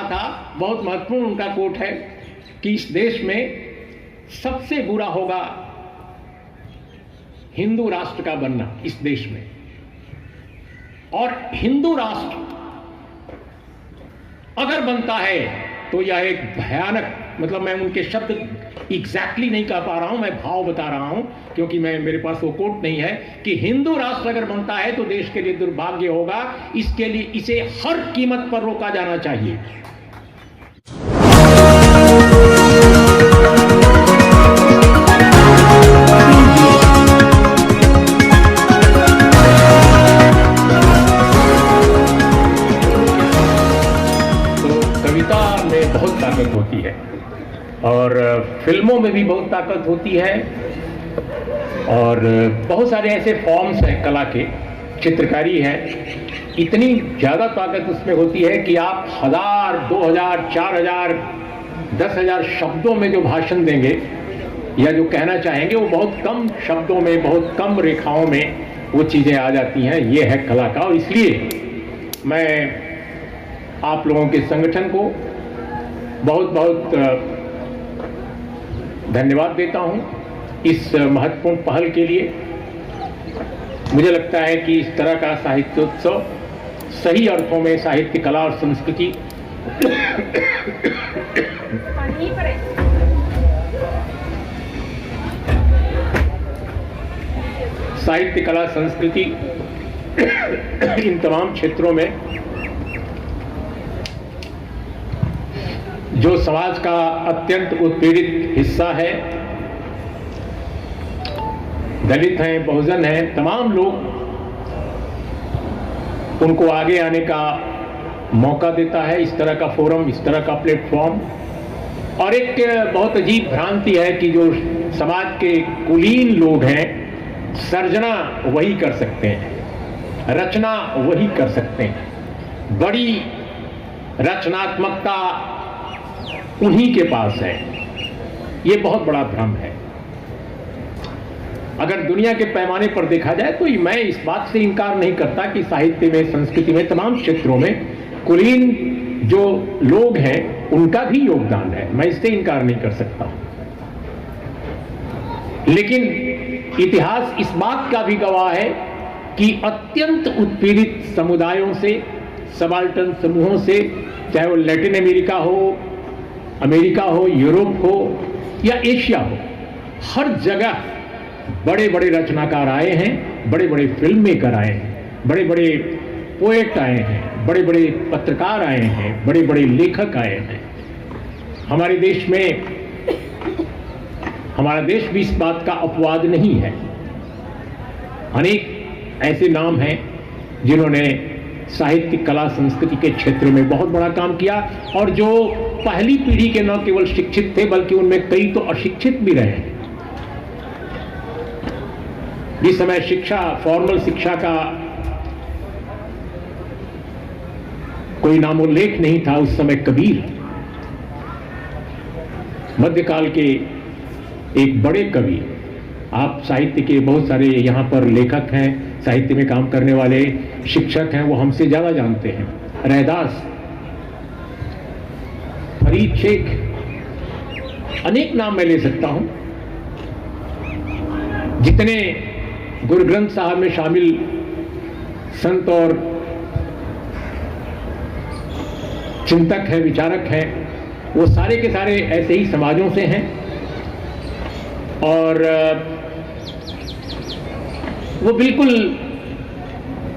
था, बहुत महत्वपूर्ण उनका कोट है कि इस देश में सबसे बुरा होगा हिंदू राष्ट्र का बनना इस देश में, और हिंदू राष्ट्र अगर बनता है तो यह एक भयानक, मतलब मैं उनके शब्द एग्जैक्टली नहीं कह पा रहा हूं, मैं भाव बता रहा हूं क्योंकि मेरे पास वो कोट नहीं है, कि हिंदू राष्ट्र अगर बनता है तो देश के लिए दुर्भाग्य होगा। इसके लिए इसे हर कीमत पर रोका जाना चाहिए। बहुत ताकत होती है और फिल्मों में भी बहुत ताकत होती है, और बहुत सारे ऐसे फॉर्म्स हैं कला के, चित्रकारी है, इतनी ज़्यादा ताकत उसमें होती है कि आप 1000, 2000, 4000, 10,000 शब्दों में जो भाषण देंगे या जो कहना चाहेंगे वो बहुत कम शब्दों में, बहुत कम रेखाओं में वो चीज़ें आ जाती हैं। ये है कला का, और इसलिए मैं आप लोगों के संगठन को बहुत बहुत धन्यवाद देता हूं इस महत्वपूर्ण पहल के लिए। मुझे लगता है कि इस तरह का साहित्योत्सव सही अर्थों में साहित्य, कला और संस्कृति साहित्य, कला, संस्कृति इन तमाम क्षेत्रों में जो समाज का अत्यंत उत्पीड़ित हिस्सा है, दलित हैं, बहुजन हैं, तमाम लोग, उनको आगे आने का मौका देता है इस तरह का फोरम, इस तरह का प्लेटफॉर्म। और एक बहुत अजीब भ्रांति है कि जो समाज के कुलीन लोग हैं, सर्जना वही कर सकते हैं, रचना वही कर सकते हैं, बड़ी रचनात्मकता उन्हीं के पास है। ये बहुत बड़ा भ्रम है। अगर दुनिया के पैमाने पर देखा जाए तो मैं इस बात से इनकार नहीं करता कि साहित्य में, संस्कृति में, तमाम क्षेत्रों में कुलीन जो लोग हैं उनका भी योगदान है, मैं इससे इनकार नहीं कर सकता। लेकिन इतिहास इस बात का भी गवाह है कि अत्यंत उत्पीड़ित समुदायों से, सबाल्टन समूहों से, चाहे वो लैटिन अमेरिका हो, अमेरिका हो, यूरोप हो या एशिया हो, हर जगह बड़े बड़े रचनाकार आए हैं, बड़े बड़े फिल्म मेकर आए हैं, बड़े बड़े पोएट आए हैं, बड़े बड़े पत्रकार आए हैं, बड़े बड़े लेखक आए हैं। हमारे देश में, हमारा देश भी इस बात का अपवाद नहीं है। अनेक ऐसे नाम हैं जिन्होंने साहित्य, कला, संस्कृति के क्षेत्र में बहुत बड़ा काम किया, और जो पहली पीढ़ी के न केवल शिक्षित थे बल्कि उनमें कई तो अशिक्षित भी रहे। जिस समय शिक्षा, फॉर्मल शिक्षा का कोई नामोल्लेख नहीं था, उस समय कबीर, मध्यकाल के एक बड़े कवि, आप साहित्य के बहुत सारे यहाँ पर लेखक हैं, साहित्य में काम करने वाले शिक्षक हैं, वो हमसे ज्यादा जानते हैं। रैदास, फरीद शेख, अनेक नाम मैं ले सकता हूं। जितने गुरु ग्रंथ साहब में शामिल संत और चिंतक हैं, विचारक हैं, वो सारे के सारे ऐसे ही समाजों से हैं, और वो बिल्कुल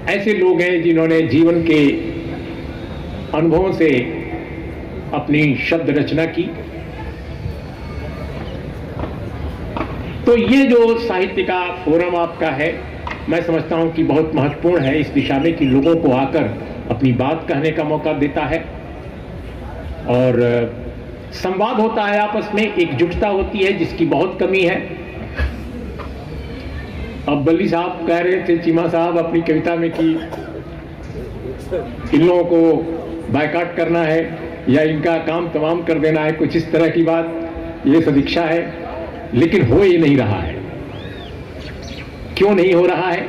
ऐसे लोग हैं जिन्होंने जीवन के अनुभवों से अपनी शब्द रचना की। तो ये जो साहित्य का फोरम आपका है, मैं समझता हूं कि बहुत महत्वपूर्ण है इस दिशा में कि लोगों को आकर अपनी बात कहने का मौका देता है, और संवाद होता है आपस में, एकजुटता होती है जिसकी बहुत कमी है। अब बल्ली साहब कह रहे थे, चीमा साहब, अपनी कविता में कि इन लोगों को बायकाट करना है या इनका काम तमाम कर देना है, कुछ इस तरह की बात, ये सदिक्षा है, लेकिन हो ये नहीं रहा है। क्यों नहीं हो रहा है?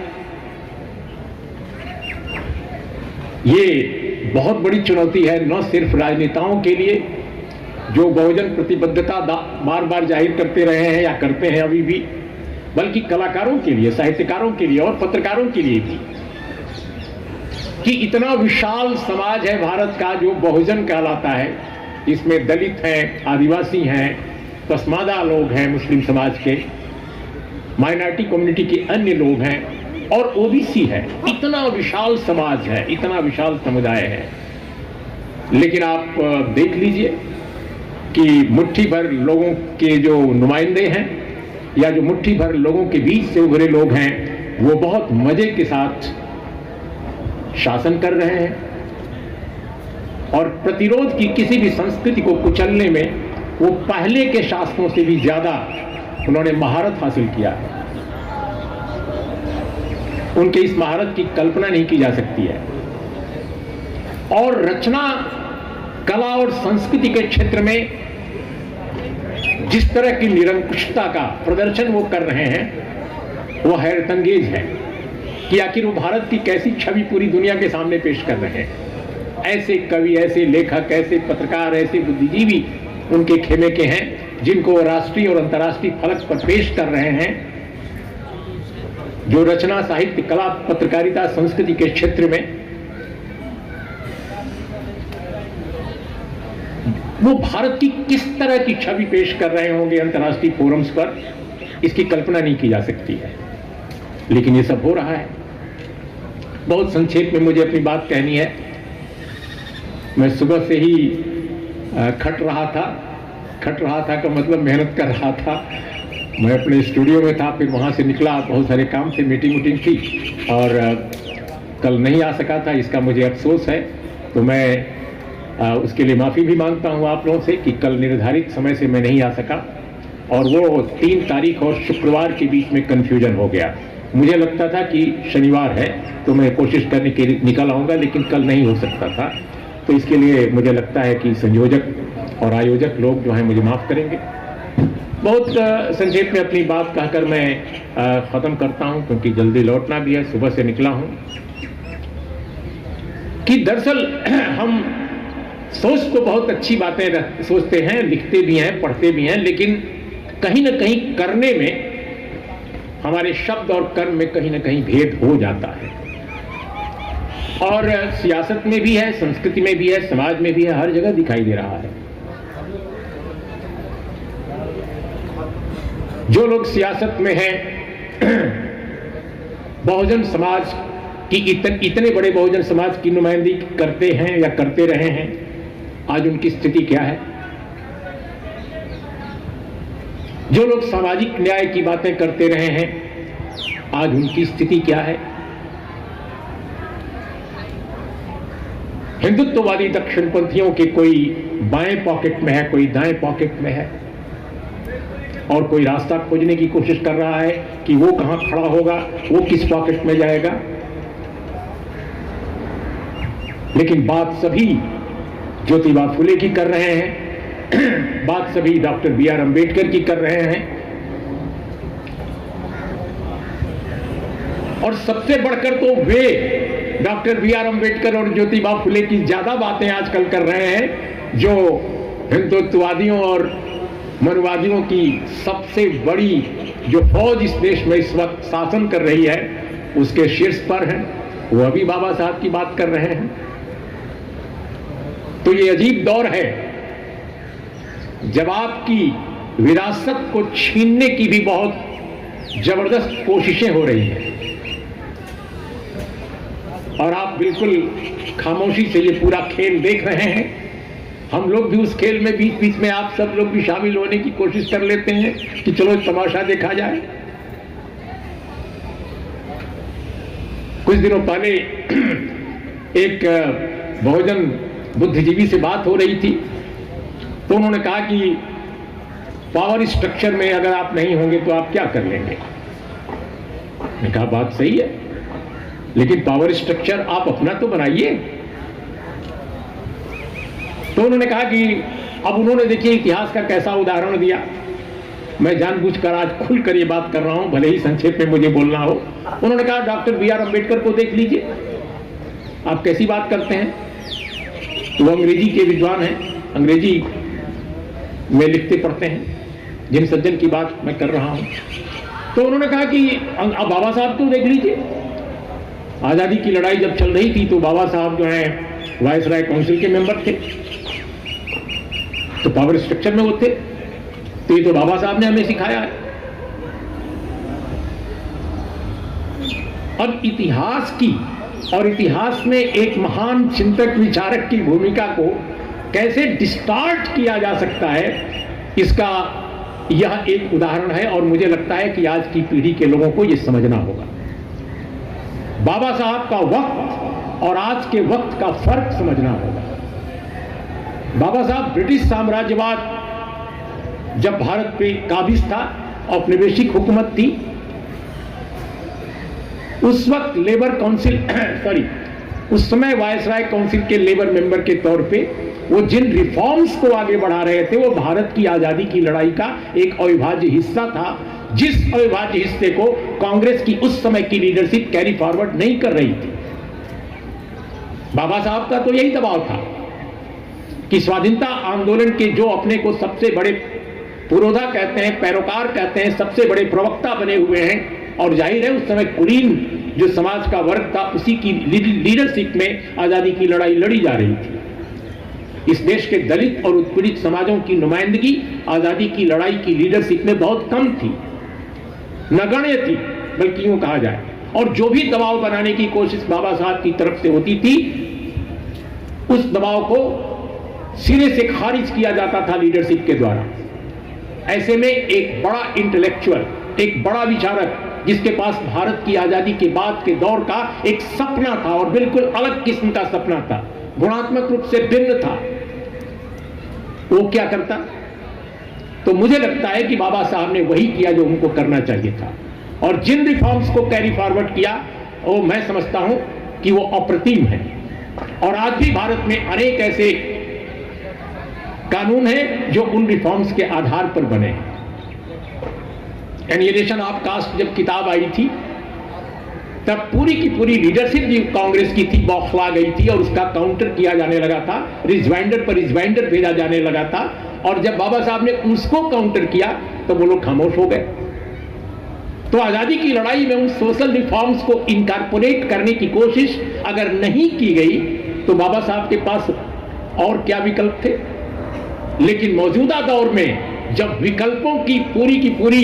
ये बहुत बड़ी चुनौती है, न सिर्फ राजनेताओं के लिए जो बहुजन प्रतिबद्धता बार बार जाहिर करते रहे हैं या करते हैं अभी भी, बल्कि कलाकारों के लिए, साहित्यकारों के लिए और पत्रकारों के लिए भी, कि इतना विशाल समाज है भारत का जो बहुजन कहलाता है। इसमें दलित हैं, आदिवासी हैं, पसमानदा लोग हैं, मुस्लिम समाज के, माइनॉरिटी कम्युनिटी के अन्य लोग हैं और ओबीसी है। इतना विशाल समाज है, इतना विशाल समुदाय है। लेकिन आप देख लीजिए कि मुट्ठी भर लोगों के जो नुमाइंदे हैं या जो मुट्ठी भर लोगों के बीच से उभरे लोग हैं, वो बहुत मजे के साथ शासन कर रहे हैं और प्रतिरोध की किसी भी संस्कृति को कुचलने में वो पहले के शासकों से भी ज्यादा उन्होंने महारत हासिल किया है। उनके इस महारत की कल्पना नहीं की जा सकती है। और रचना, कला और संस्कृति के क्षेत्र में जिस तरह की निरंकुशता का प्रदर्शन वो कर रहे हैं, वो हैरतअंगेज है कि आखिर वो भारत की कैसी छवि पूरी दुनिया के सामने पेश कर रहे हैं। ऐसे कवि, ऐसे लेखक, ऐसे पत्रकार, ऐसे बुद्धिजीवी उनके खेमे के हैं जिनको राष्ट्रीय और अंतर्राष्ट्रीय फलक पर पेश कर रहे हैं, जो रचना, साहित्य, कला, पत्रकारिता, संस्कृति के क्षेत्र में वो भारत की किस तरह की छवि पेश कर रहे होंगे अंतर्राष्ट्रीय फोरम्स पर, इसकी कल्पना नहीं की जा सकती है। लेकिन ये सब हो रहा है। बहुत संक्षेप में मुझे अपनी बात कहनी है। मैं सुबह से ही खट रहा था का मतलब मेहनत कर रहा था। मैं अपने स्टूडियो में था, फिर वहाँ से निकला, बहुत सारे काम से मीटिंग थी और कल नहीं आ सका था। इसका मुझे अफसोस है, तो मैं उसके लिए माफ़ी भी मांगता हूँ आप लोगों से कि कल निर्धारित समय से मैं नहीं आ सका और वो 3 तारीख और शुक्रवार के बीच में कन्फ्यूजन हो गया। मुझे लगता था कि शनिवार है तो मैं कोशिश करने के लिए निकल आऊँगा, लेकिन कल नहीं हो सकता था। तो इसके लिए मुझे लगता है कि संयोजक और आयोजक लोग जो हैं मुझे माफ़ करेंगे। बहुत संक्षेप में अपनी बात कहकर मैं ख़त्म करता हूँ, क्योंकि जल्दी लौटना भी है, सुबह से निकला हूँ। कि दरअसल हम सोच तो बहुत अच्छी बातें सोचते हैं, लिखते भी हैं, पढ़ते भी हैं, लेकिन कहीं ना कहीं करने में, हमारे शब्द और कर्म में कहीं ना कहीं भेद हो जाता है। और सियासत में भी है, संस्कृति में भी है, समाज में भी है, हर जगह दिखाई दे रहा है। जो लोग सियासत में हैं, बहुजन समाज की इतने बड़े बहुजन समाज की नुमाइंदगी करते हैं या करते रहे हैं, आज उनकी स्थिति क्या है? जो लोग सामाजिक न्याय की बातें करते रहे हैं, आज उनकी स्थिति क्या है? हिंदुत्ववादी दक्षिणपंथियों के कोई बाएं पॉकेट में है, कोई दाएं पॉकेट में है और कोई रास्ता खोजने की कोशिश कर रहा है कि वो कहां खड़ा होगा, वो किस पॉकेट में जाएगा। लेकिन बात सभी ज्योतिबा फुले की कर रहे हैं, बात सभी डॉक्टर बी आर अम्बेडकर की कर रहे हैं, और सबसे बढ़कर तो वे डॉक्टर बी आर अम्बेडकर और ज्योतिबा फुले की ज्यादा बातें आजकल कर रहे हैं, जो हिंदुत्ववादियों और मनुवादियों की सबसे बड़ी जो फौज इस देश में इस वक्त शासन कर रही है, उसके शीर्ष पर हैं। वो अभी बाबा साहब की बात कर रहे हैं। तो ये अजीब दौर है जब आपकी विरासत को छीनने की भी बहुत जबरदस्त कोशिशें हो रही हैं और आप बिल्कुल खामोशी से ये पूरा खेल देख रहे हैं। हम लोग भी उस खेल में बीच बीच में आप सब लोग भी शामिल होने की कोशिश कर लेते हैं कि चलो तमाशा देखा जाए। कुछ दिनों पहले एक बहुजन बुद्धिजीवी से बात हो रही थी, तो उन्होंने कहा कि पावर स्ट्रक्चर में अगर आप नहीं होंगे तो आप क्या कर लेंगे। मैंने कहा बात सही है, लेकिन पावर स्ट्रक्चर आप अपना तो बनाइए। तो उन्होंने कहा कि अब उन्होंने देखिए इतिहास का कैसा उदाहरण दिया। मैं जानबूझकर आज खुलकर ये बात कर रहा हूं, भले ही संक्षेप में मुझे बोलना हो। उन्होंने कहा डॉक्टर बी आर अम्बेडकर को देख लीजिए, आप कैसी बात करते हैं। वो अंग्रेजी के विद्वान हैं, अंग्रेजी में लिखते पढ़ते हैं, जिन सज्जन की बात मैं कर रहा हूं। तो उन्होंने कहा कि अब बाबा साहब को देख लीजिए, आजादी की लड़ाई जब चल रही थी तो बाबा साहब जो है वायसराय काउंसिल के मेंबर थे, तो पावर स्ट्रक्चर में वो थे, तो ये तो बाबा साहब ने हमें सिखाया है। अब इतिहास की और इतिहास में एक महान चिंतक विचारक की भूमिका को कैसे डिस्टार्ट किया जा सकता है, इसका यह एक उदाहरण है। और मुझे लगता है कि आज की पीढ़ी के लोगों को यह समझना होगा, बाबा साहब का वक्त और आज के वक्त का फर्क समझना होगा। बाबा साहब ब्रिटिश साम्राज्यवाद जब भारत पे काबिज था, औपनिवेशिक हुकूमत थी, उस वक्त लेबर काउंसिल उस समय वायसराय काउंसिल के लेबर मेंबर के तौर पे वो जिन रिफॉर्म्स को आगे बढ़ा रहे थे, वो भारत की आजादी की लड़ाई का एक अविभाज्य हिस्सा था, जिस अविभाज्य हिस्से को कांग्रेस की उस समय की लीडरशिप कैरी फॉरवर्ड नहीं कर रही थी। बाबा साहब का तो यही दबाव था कि स्वाधीनता आंदोलन के जो अपने को सबसे बड़े पुरोधा कहते हैं, पैरोकार कहते हैं, सबसे बड़े प्रवक्ता बने हुए हैं, और जाहिर है उस समय कुलीन जो समाज का वर्ग था, उसी की लीडरशिप में आजादी की लड़ाई लड़ी जा रही थी। इस देश के दलित और उत्पीड़ित समाजों की नुमाइंदगी आजादी की लड़ाई की लीडरशिप में बहुत कम थी, नगण्य थी, बल्कि यूं कहा जाए। और जो भी दबाव बनाने की कोशिश बाबा साहब की तरफ से होती थी, उस दबाव को सिरे से खारिज किया जाता था लीडरशिप के द्वारा। ऐसे में एक बड़ा इंटेलेक्चुअल, एक बड़ा विचारक, जिसके पास भारत की आजादी के बाद के दौर का एक सपना था, और बिल्कुल अलग किस्म का सपना था, गुणात्मक रूप से भिन्न था, वो क्या करता? तो मुझे लगता है कि बाबा साहब ने वही किया जो उनको करना चाहिए था, और जिन रिफॉर्म्स को कैरी फॉरवर्ड किया, वो मैं समझता हूं कि वो अप्रतिम है। और आज भी भारत में अनेक ऐसे कानून हैं जो उन रिफॉर्म्स के आधार पर बने हैं। एनिहिलेशन ऑफ कास्ट जब किताब आई थी, तब पूरी की पूरी लीडरशिप जो कांग्रेस की थी बौखला गई थी, और उसका काउंटर किया जाने लगा था, रिजवाइंडर पर रिजवाइंडर भेजा जाने लगा था। और जब बाबा साहब ने उसको काउंटर किया तो वो लोग खामोश हो गए। तो आजादी की लड़ाई में उन सोशल रिफॉर्म्स को इनकॉर्पोरेट करने की कोशिश अगर नहीं की गई, तो बाबा साहब के पास और क्या विकल्प थे? लेकिन मौजूदा दौर में जब विकल्पों की पूरी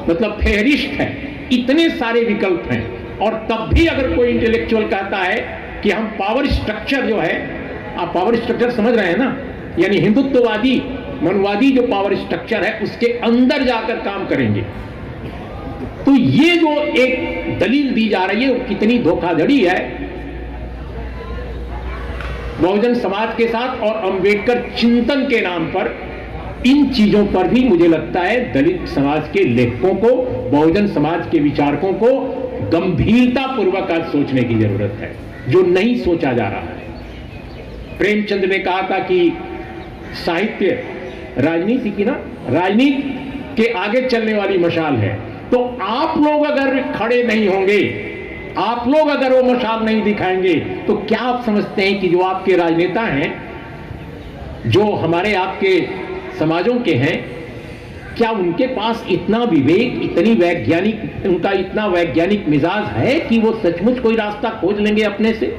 मतलब फेहरिस्त है, इतने सारे विकल्प हैं, और तब भी अगर कोई इंटेलेक्चुअल कहता है कि हम पावर स्ट्रक्चर जो है, आप पावर स्ट्रक्चर समझ रहे हैं ना, यानी हिंदुत्ववादी मनुवादी जो पावर स्ट्रक्चर है उसके अंदर जाकर काम करेंगे, तो ये जो एक दलील दी जा रही है वो कितनी धोखाधड़ी है बहुजन समाज के साथ। और अंबेडकर चिंतन के नाम पर इन चीजों पर भी मुझे लगता है दलित समाज के लेखकों को, बहुजन समाज के विचारकों को गंभीरता पूर्वक आज सोचने की जरूरत है, जो नहीं सोचा जा रहा है। प्रेमचंद ने कहा था कि साहित्य राजनीति की ना, राजनीति के आगे चलने वाली मशाल है। तो आप लोग अगर खड़े नहीं होंगे, आप लोग अगर वो मशाल नहीं दिखाएंगे, तो क्या आप समझते हैं कि जो आपके राजनेता हैं, जो हमारे आपके समाजों के हैं, क्या उनके पास इतना विवेक, इतनी वैज्ञानिक, उनका इतना वैज्ञानिक मिजाज है कि वो सचमुच कोई रास्ता खोज लेंगे अपने से?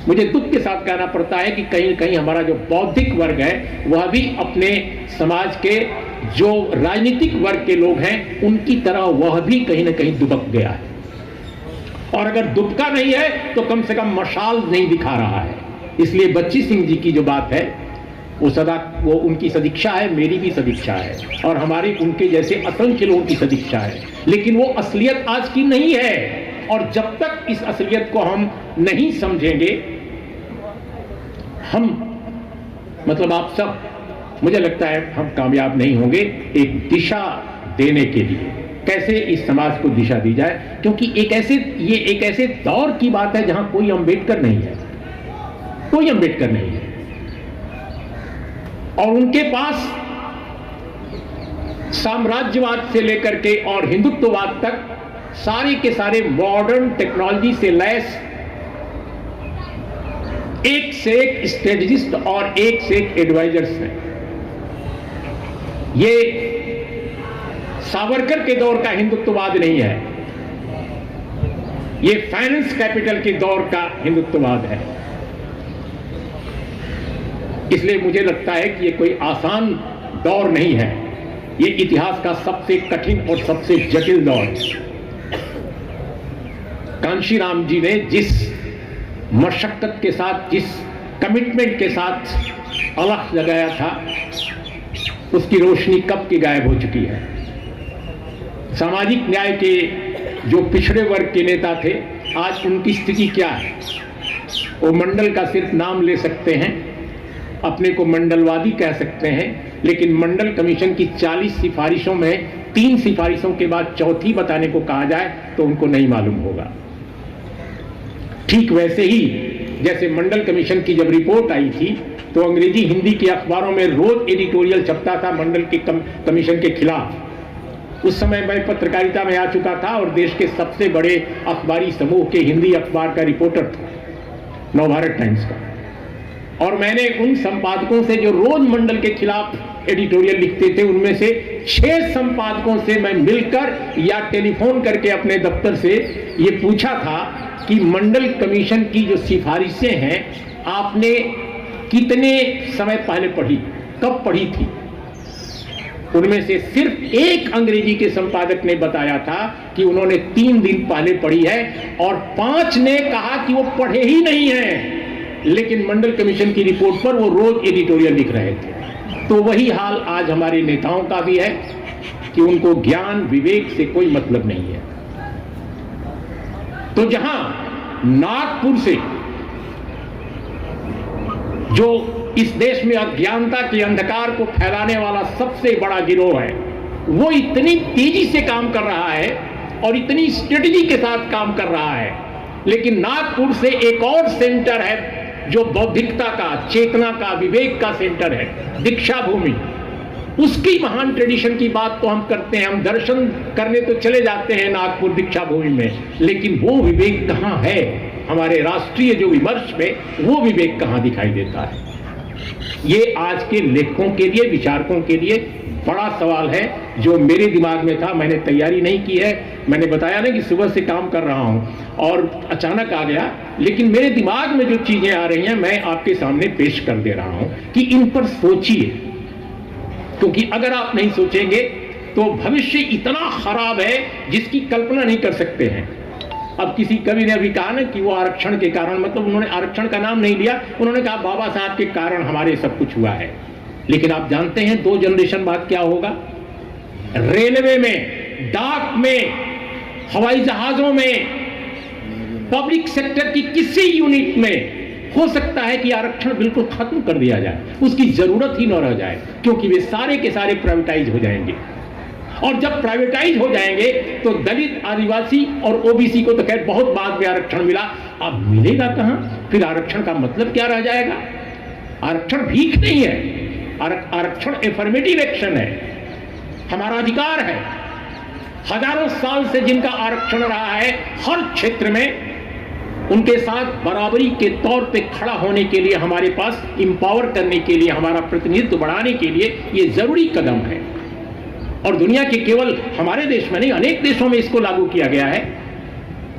मुझे दुख के साथ कहना पड़ता है कि कहीं कहीं हमारा जो बौद्धिक वर्ग है वह भी अपने समाज के जो राजनीतिक वर्ग के लोग हैं उनकी तरह वह भी कहीं ना कहीं दुबक गया है। और अगर दुबका नहीं है तो कम से कम मशाल नहीं दिखा रहा है। इसलिए बच्ची सिंह जी की जो बात है वो सदा, वो उनकी सदिक्षा है, मेरी भी सदिक्षा है, और हमारी उनके जैसे असंख्य लोगों की सदिक्षा है। लेकिन वो असलियत आज की नहीं है, और जब तक इस असलियत को हम नहीं समझेंगे, हम मतलब आप सब, मुझे लगता है हम कामयाब नहीं होंगे एक दिशा देने के लिए। कैसे इस समाज को दिशा दी जाए, क्योंकि ये एक ऐसे दौर की बात है जहां कोई अंबेडकर नहीं है, कोई अंबेडकर नहीं है, और उनके पास साम्राज्यवाद से लेकर के और हिंदुत्ववाद तक सारे के सारे मॉडर्न टेक्नोलॉजी से लैस एक से एक स्ट्रेटजिस्ट और एक से एक एडवाइजर्स हैं। ये सावरकर के दौर का हिंदुत्ववाद नहीं है, ये फाइनेंस कैपिटल के दौर का हिंदुत्ववाद है। इसलिए मुझे लगता है कि ये कोई आसान दौर नहीं है, ये इतिहास का सबसे कठिन और सबसे जटिल दौर है। कांशीराम जी ने जिस मशक्कत के साथ, जिस कमिटमेंट के साथ अलख लगाया था, उसकी रोशनी कब की गायब हो चुकी है। सामाजिक न्याय के जो पिछड़े वर्ग के नेता थे, आज उनकी स्थिति क्या है? वो मंडल का सिर्फ नाम ले सकते हैं, अपने को मंडलवादी कह सकते हैं, लेकिन मंडल कमीशन की 40 सिफारिशों में 3 सिफारिशों के बाद चौथी बताने को कहा जाए तो उनको नहीं मालूम होगा। ठीक वैसे ही जैसे मंडल कमीशन की जब रिपोर्ट आई थी तो अंग्रेजी हिंदी के अखबारों में रोज एडिटोरियल छपता था मंडल के कमीशन के खिलाफ। उस समय मैं पत्रकारिता में आ चुका था और देश के सबसे बड़े अखबारी समूह के हिंदी अखबार का रिपोर्टर था, नवभारत टाइम्स का। और मैंने उन संपादकों से जो रोज मंडल के खिलाफ एडिटोरियल लिखते थे, उनमें से 6 संपादकों से मैं मिलकर या टेलीफोन करके अपने दफ्तर से ये पूछा था कि मंडल कमीशन की जो सिफारिशें हैं आपने कितने समय पहले पढ़ी, कब पढ़ी थी। उनमें से सिर्फ एक अंग्रेजी के संपादक ने बताया था कि उन्होंने 3 दिन पहले पढ़ी है और 5 ने कहा कि वो पढ़े ही नहीं है, लेकिन मंडल कमीशन की रिपोर्ट पर वो रोज एडिटोरियल लिख रहे थे। तो वही हाल आज हमारे नेताओं का भी है कि उनको ज्ञान विवेक से कोई मतलब नहीं है। तो जहां नागपुर से जो इस देश में अज्ञानता के अंधकार को फैलाने वाला सबसे बड़ा गिरोह है, वो इतनी तेजी से काम कर रहा है और इतनी स्ट्रेटजी के साथ काम कर रहा है, लेकिन नागपुर से एक और सेंटर है जो बौद्धिकता का, चेतना का, विवेक का सेंटर है, दीक्षा भूमि। उसकी महान ट्रेडिशन की बात तो हम करते हैं, हम दर्शन करने तो चले जाते हैं नागपुर दीक्षा भूमि में, लेकिन वो विवेक कहाँ है? हमारे राष्ट्रीय जो विमर्श में वो विवेक कहाँ दिखाई देता है? ये आज के लेखकों के लिए, विचारकों के लिए बड़ा सवाल है जो मेरे दिमाग में था। मैंने तैयारी नहीं की है, मैंने बताया ना कि सुबह से काम कर रहा हूं और अचानक आ गया, लेकिन मेरे दिमाग में जो चीजें आ रही हैं मैं आपके सामने पेश कर दे रहा हूं कि इन पर सोचिए, क्योंकि अगर आप नहीं सोचेंगे तो भविष्य इतना खराब है जिसकी कल्पना नहीं कर सकते हैं। अब किसी कवि ने अभी कहा ना कि वो आरक्षण के कारण, मतलब उन्होंने आरक्षण का नाम नहीं लिया, उन्होंने कहा बाबा साहब के कारण हमारे सब कुछ हुआ है। लेकिन आप जानते हैं 2 जनरेशन बाद क्या होगा? रेलवे में, डाक में, हवाई जहाजों में, पब्लिक सेक्टर की किसी यूनिट में हो सकता है कि आरक्षण बिल्कुल खत्म कर दिया जाए, उसकी जरूरत ही न रह जाए, क्योंकि वे सारे के सारे प्राइवेटाइज हो जाएंगे। और जब प्राइवेटाइज हो जाएंगे तो दलित, आदिवासी और ओबीसी को तो खैर बहुत बाद में आरक्षण मिला, अब मिलेगा कहां? फिर आरक्षण का मतलब क्या रह जाएगा? आरक्षण भीख नहीं है, आरक्षण एफर्मेटिव एक्शन है, हमारा अधिकार है। हजारों साल से जिनका आरक्षण रहा है, हर क्षेत्र में उनके साथ बराबरी के तौर पे खड़ा होने के लिए, हमारे पास इंपावर करने के लिए, हमारा प्रतिनिधित्व बढ़ाने के लिए ये जरूरी कदम है। और दुनिया के केवल हमारे देश में नहीं, अनेक देशों में इसको लागू किया गया है।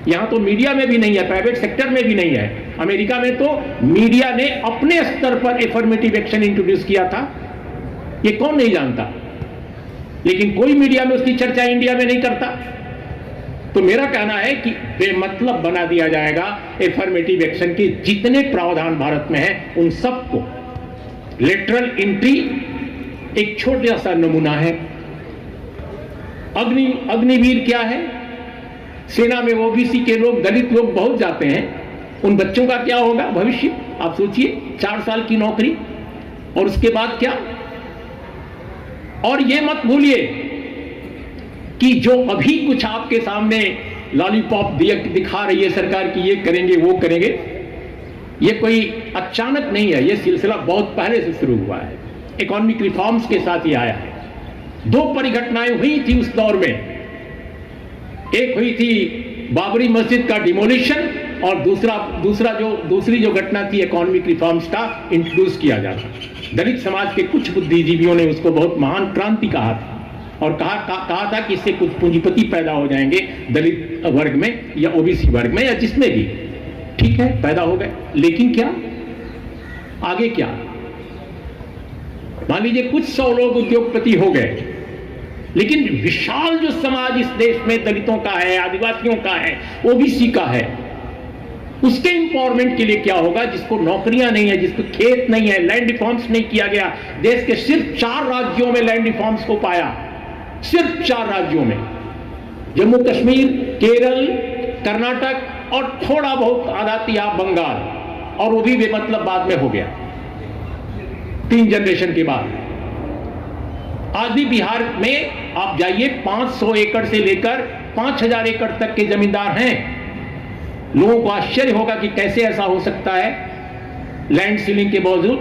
यहां तो मीडिया में भी नहीं है, प्राइवेट सेक्टर में भी नहीं है। अमेरिका में तो मीडिया ने अपने स्तर पर एफर्मेटिव एक्शन इंट्रोड्यूस किया था, ये कौन नहीं जानता, लेकिन कोई मीडिया में उसकी चर्चा इंडिया में नहीं करता। तो मेरा कहना है कि बेमतलब बना दिया जाएगा एफर्मेटिव एक्शन के जितने प्रावधान भारत में हैं, उन सबको। लेटरल एंट्री एक छोटा सा नमूना है। अग्निवीर क्या है? सेना में ओबीसी के लोग, दलित लोग बहुत जाते हैं, उन बच्चों का क्या होगा भविष्य? आप सोचिए, 4 साल की नौकरी और उसके बाद क्या? और ये मत भूलिए कि जो अभी कुछ आपके सामने लॉलीपॉप दिखा रही है सरकार की, ये करेंगे वो करेंगे, ये कोई अचानक नहीं है, ये सिलसिला बहुत पहले से शुरू हुआ है। इकोनॉमिक रिफॉर्म्स के साथ ये आया है। 2 परिघटनाएं हुई थी उस दौर में। एक हुई थी बाबरी मस्जिद का डिमोलिशन और दूसरी जो घटना थी इकोनॉमिक रिफॉर्म्स का इंट्रोड्यूस किया जाता। दलित समाज के कुछ बुद्धिजीवियों ने उसको बहुत महान क्रांति कहा था और कहा था कि इससे कुछ पूंजीपति पैदा हो जाएंगे दलित वर्ग में या ओबीसी वर्ग में या जिसमें भी। ठीक है, पैदा हो गए, लेकिन क्या आगे क्या? मान लीजिए कुछ 100 लोग उद्योगपति हो गए, लेकिन विशाल जो समाज इस देश में दलितों का है, आदिवासियों का है, ओबीसी का है, उसके इंपावरमेंट के लिए क्या होगा? जिसको नौकरियां नहीं है, जिसको खेत नहीं है, लैंड रिफॉर्म्स नहीं किया गया। देश के सिर्फ 4 राज्यों में लैंड रिफॉर्म्स को पाया, सिर्फ 4 राज्यों में, जम्मू कश्मीर, केरल, कर्नाटक और थोड़ा बहुत आदाती आप बंगाल, और वो भी बेमतलब बाद में हो गया 3 जनरेशन के बाद। आज भी बिहार में आप जाइए, 500 एकड़ से लेकर 5000 एकड़ तक के जमींदार हैं। लोगों को आश्चर्य होगा कि कैसे ऐसा हो सकता है लैंड सीलिंग के बावजूद,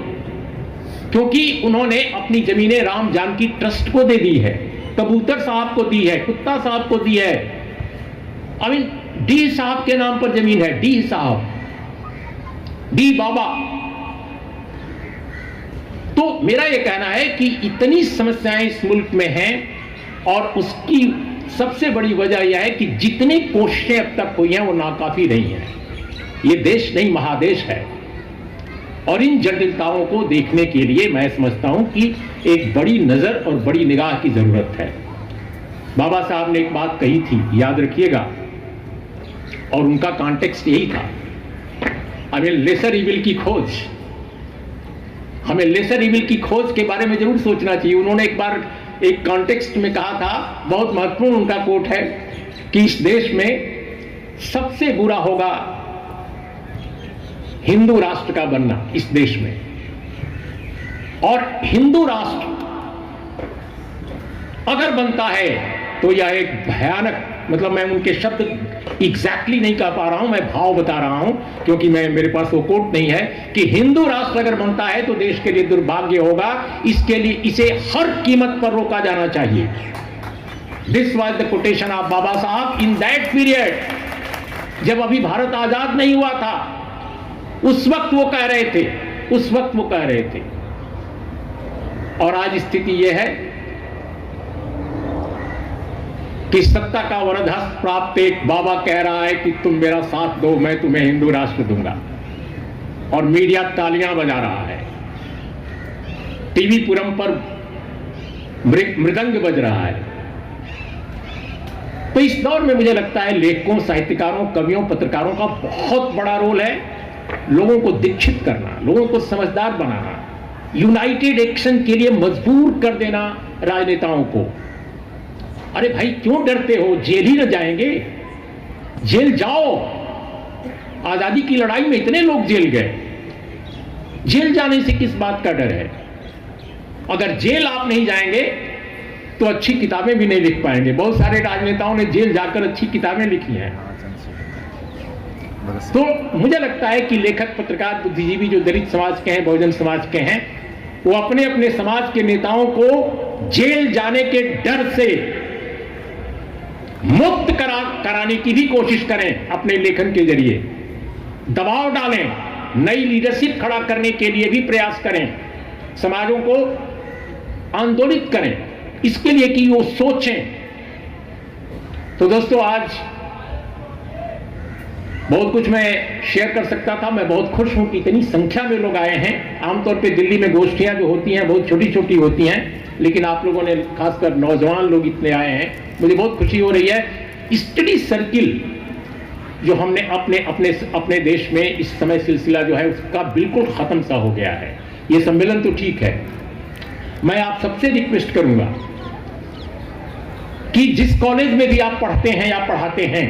क्योंकि उन्होंने अपनी जमीनें राम जानकी ट्रस्ट को दे दी है, कबूतर साहब को दी है, कुत्ता साहब को दी है। आई मीन डी साहब के नाम पर जमीन है, डी साहब, डी बाबा। तो मेरा यह कहना है कि इतनी समस्याएं इस मुल्क में हैं और उसकी सबसे बड़ी वजह यह है कि जितनी कोशिशें अब तक हुई हैं वो नाकाफी रही हैं। ये देश नहीं महादेश है और इन जटिलताओं को देखने के लिए मैं समझता हूं कि एक बड़ी नजर और बड़ी निगाह की जरूरत है। बाबा साहब ने एक बात कही थी, याद रखिएगा, और उनका कॉन्टेक्स्ट यही था, हमें लेसर इविल की खोज, हमें लेसर इविल की खोज के बारे में जरूर सोचना चाहिए। उन्होंने एक बार एक कॉन्टेक्स्ट में कहा था, बहुत महत्वपूर्ण उनका कोट है, कि इस देश में सबसे बुरा होगा हिंदू राष्ट्र का बनना इस देश में, और हिंदू राष्ट्र अगर बनता है तो यह एक भयानक, मतलब मैं उनके शब्द एग्जैक्टली नहीं कह पा रहा हूं, मैं भाव बता रहा हूं क्योंकि मेरे पास वो कोट नहीं है, कि हिंदू राष्ट्र अगर बनता है तो देश के लिए दुर्भाग्य होगा। इसके लिए इसे हर कीमत पर रोका जाना चाहिए। This was the quotation of Baba Saheb in that period, जब अभी भारत आजाद नहीं हुआ था, उस वक्त वो कह रहे थे, उस वक्त वो कह रहे थे। और आज स्थिति यह है कि सत्ता का वरदहस्त प्राप्त एक बाबा कह रहा है कि तुम मेरा साथ दो, मैं तुम्हें हिंदू राष्ट्र दूंगा, और मीडिया तालियां बजा रहा है, टीवी पुरम पर मृदंग बज रहा है। तो इस दौर में मुझे लगता है लेखकों, साहित्यकारों, कवियों, पत्रकारों का बहुत बड़ा रोल है लोगों को दीक्षित करना, लोगों को समझदार बनाना, यूनाइटेड एक्शन के लिए मजबूर कर देना राजनेताओं को। अरे भाई क्यों डरते हो? जेल ही न जाएंगे? जेल जाओ। आजादी की लड़ाई में इतने लोग जेल गए, जेल जाने से किस बात का डर है? अगर जेल आप नहीं जाएंगे तो अच्छी किताबें भी नहीं लिख पाएंगे। बहुत सारे राजनेताओं ने जेल जाकर अच्छी किताबें लिखी हैं। तो मुझे लगता है कि लेखक, पत्रकार, बुद्धिजीवी जो दलित समाज के हैं, बहुजन समाज के हैं, वो अपने अपने समाज के नेताओं को जेल जाने के डर से मुक्त कराने की भी कोशिश करें, अपने लेखन के जरिए दबाव डालें, नई लीडरशिप खड़ा करने के लिए भी प्रयास करें, समाजों को आंदोलित करें इसके लिए कि वो सोचें। तो दोस्तों, आज बहुत कुछ मैं शेयर कर सकता था। मैं बहुत खुश हूं कि इतनी संख्या में लोग आए हैं। आमतौर पे दिल्ली में गोष्ठियां जो होती हैं बहुत छोटी छोटी होती हैं, लेकिन आप लोगों ने, खासकर नौजवान लोग इतने आए हैं, मुझे बहुत खुशी हो रही है। स्टडी सर्किल जो हमने अपने देश में इस समय सिलसिला जो है उसका बिल्कुल खत्म सा हो गया है। ये सम्मेलन तो ठीक है, मैं आप सबसे रिक्वेस्ट करूंगा कि जिस कॉलेज में भी आप पढ़ते हैं या पढ़ाते हैं,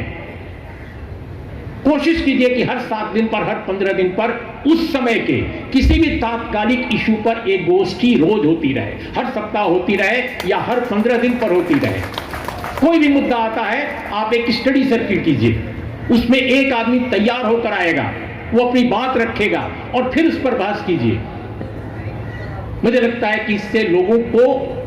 कोशिश कीजिए कि हर 7 दिन पर, हर 15 दिन पर उस समय के किसी भी तात्कालिक इशू पर एक गोष्ठी रोज होती रहे, हर सप्ताह होती रहे या हर 15 दिन पर होती रहे। कोई भी मुद्दा आता है, आप एक स्टडी सर्किल कीजिए, उसमें एक आदमी तैयार होकर आएगा, वो अपनी बात रखेगा और फिर उस पर बहस कीजिए। मुझे लगता है कि इससे लोगों को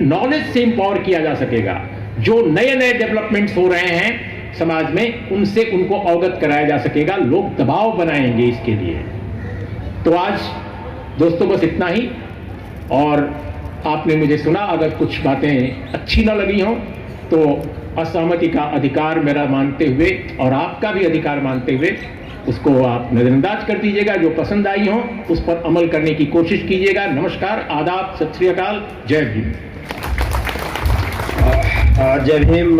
नॉलेज से इंपावर किया जा सकेगा। जो नए नए डेवलपमेंट्स हो रहे हैं, समाज में, उनसे उनको अवगत कराया जा सकेगा, लोग दबाव बनाएंगे इसके लिए। तो आज दोस्तों बस इतना ही, और आपने मुझे सुना, अगर कुछ बातें अच्छी ना लगी हों तो असहमति का अधिकार मेरा मानते हुए और आपका भी अधिकार मानते हुए उसको आप नजरअंदाज कर दीजिएगा। जो पसंद आई हो उस पर अमल करने की कोशिश कीजिएगा। नमस्कार, आदाब, सत श्री अकाल, जय भीम। जय भीम।